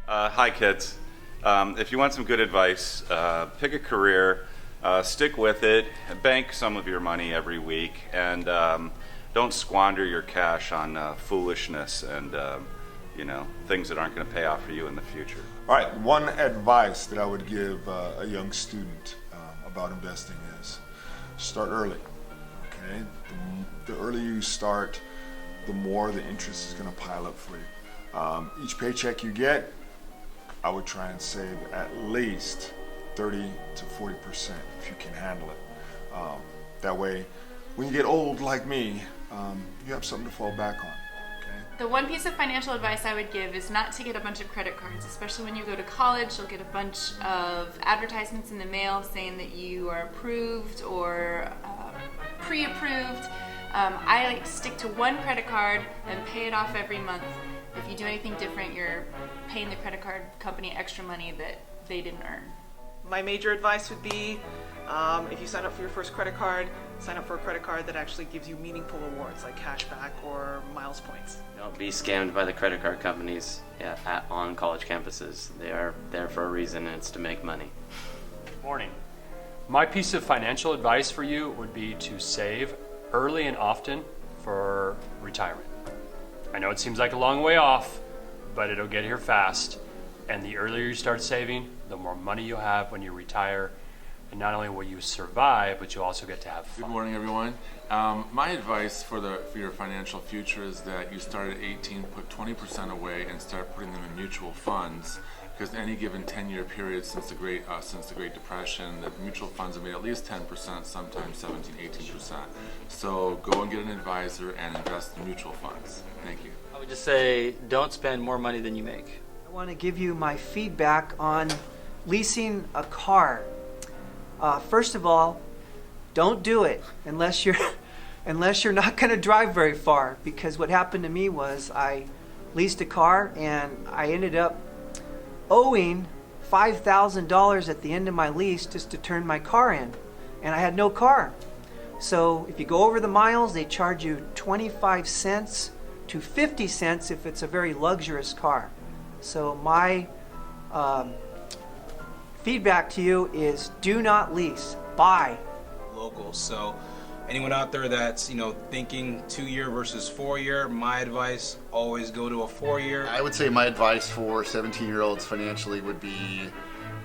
Hi, kids. If you want some good advice, pick a career, stick with it, bank some of your money every week, and don't squander your cash on foolishness and things that aren't going to pay off for you in the future. All right, one advice that I would give a young student about investing is start early. Okay, the earlier you start, the more the interest is going to pile up for you. Each paycheck you get, I would try and save at least 30 to 40% if you can handle it. That way, when you get old like me, you have something to fall back on. Okay? The one piece of financial advice I would give is not to get a bunch of credit cards, especially when you go to college. You'll get a bunch of advertisements in the mail saying that you are approved or pre-approved. I like to stick to one credit card and pay it off every month. If you do anything different, you're paying the credit card company extra money that they didn't earn. My major advice would be, if you sign up for your first credit card, sign up for a credit card that actually gives you meaningful rewards like cash back or miles points. Don't be scammed by the credit card companies on college campuses. They are there for a reason, and it's to make money. Morning. My piece of financial advice for you would be to save early and often for retirement. I know it seems like a long way off, but it'll get here fast. And the earlier you start saving, the more money you'll have when you retire. And not only will you survive, but you'll also get to have fun. Good morning, everyone. My advice for your financial future is that you start at 18, put 20% away, and start putting them in mutual funds. Because any given 10-year period since the Great Depression, the mutual funds have made at least 10%, sometimes 17, 18%. So go and get an advisor and invest in mutual funds. Thank you. I would just say, don't spend more money than you make. I want to give you my feedback on leasing a car. First of all, don't do it unless you're not going to drive very far. Because what happened to me was I leased a car and I ended up owing $5,000 at the end of my lease just to turn my car in, and I had no car. So if you go over the miles, they charge you 25 cents to 50 cents if it's a very luxurious car. So my feedback to you is do not lease, buy. Local. So anyone out there that's thinking 2-year versus 4-year, my advice, always go to a 4-year. I would say my advice for 17-year-olds financially would be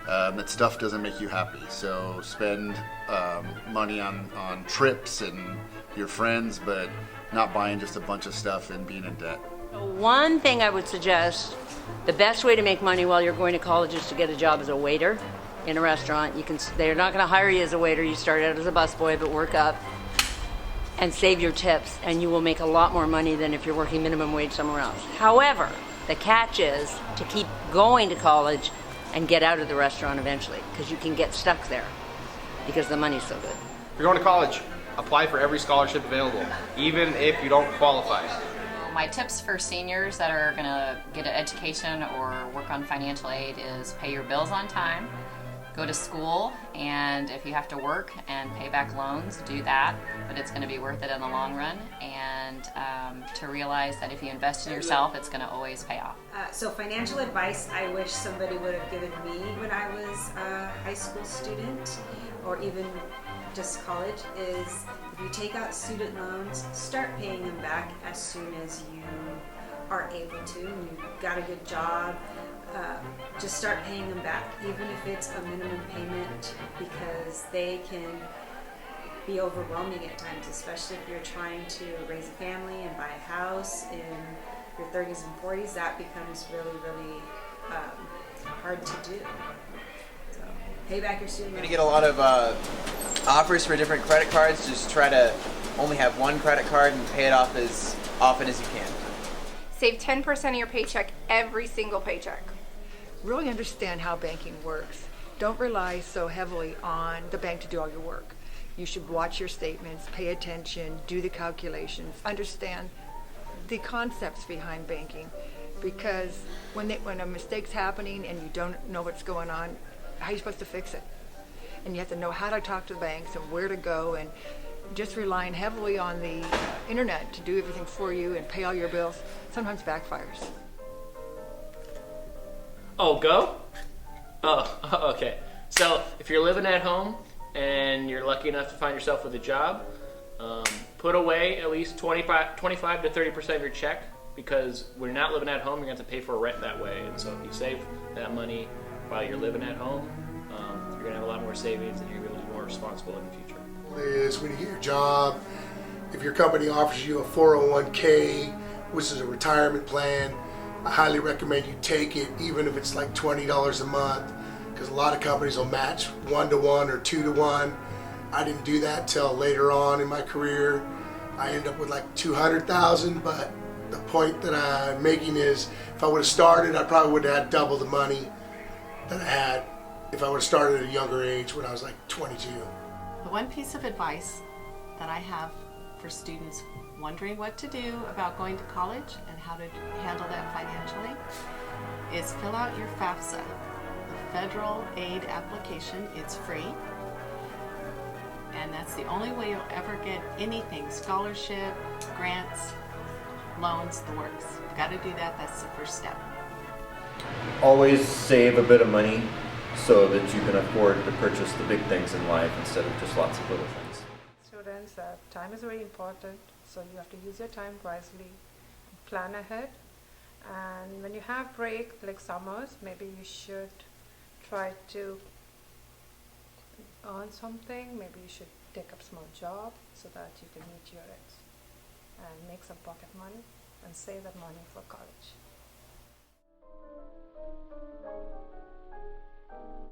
that stuff doesn't make you happy. So spend money on trips and your friends, but not buying just a bunch of stuff and being in debt. One thing I would suggest, the best way to make money while you're going to college is to get a job as a waiter in a restaurant. They're not going to hire you as a waiter. You start out as a busboy, but work up and save your tips, and you will make a lot more money than if you're working minimum wage somewhere else. However, the catch is to keep going to college and get out of the restaurant eventually, because you can get stuck there because the money's so good. If you're going to college, apply for every scholarship available, even if you don't qualify. My tips for seniors that are going to get an education or work on financial aid is pay your bills on time, go to school, and if you have to work and pay back loans, do that, but it's going to be worth it in the long run, and to realize that if you invest in yourself, it's going to always pay off. So financial advice I wish somebody would have given me when I was a high school student or even just college is if you take out student loans, start paying them back as soon as you are able to, and you've got a good job. Just start paying them back, even if it's a minimum payment, because they can be overwhelming at times, especially if you're trying to raise a family and buy a house in your 30s and 40s. That becomes really, really hard to do. So pay back your student loans. You're going to get a lot of offers for different credit cards. Just try to only have one credit card and pay it off as often as you can. Save 10% of your paycheck every single paycheck. Really understand how banking works. Don't rely so heavily on the bank to do all your work. You should watch your statements, pay attention, do the calculations, understand the concepts behind banking. Because when a mistake's happening and you don't know what's going on, how are you supposed to fix it? And you have to know how to talk to the banks and where to go, and just relying heavily on the internet to do everything for you and pay all your bills sometimes backfires. Oh, go? Oh, okay. So if you're living at home and you're lucky enough to find yourself with a job, put away at least 25 to 30% of your check, because when you're not living at home, you're going to have to pay for rent that way. And so if you save that money while you're living at home, you're going to have a lot more savings and you're going to be able to be more responsible in the future. Is when you get your job, if your company offers you a 401k, which is a retirement plan, I highly recommend you take it, even if it's like $20 a month, because a lot of companies will match 1-to-1 or 2-to-1. I didn't do that till later on in my career. I ended up with like $200,000, but the point that I'm making is if I would have started, I probably would have had double the money that I had if I would have started at a younger age when I was like 22. The one piece of advice that I have for students wondering what to do about going to college and how to handle that financially is fill out your FAFSA, the federal aid application. It's free, and that's the only way you'll ever get anything: scholarship, grants, loans, the works. You've got to do that. That's the first step. Always save a bit of money so that you can afford to purchase the big things in life instead of just lots of little things. Students, time is very important, so you have to use your time wisely, plan ahead, and when you have break like summers, maybe you should try to earn something. Maybe you should take up a small job so that you can meet your ends and make some pocket money and save that money for college.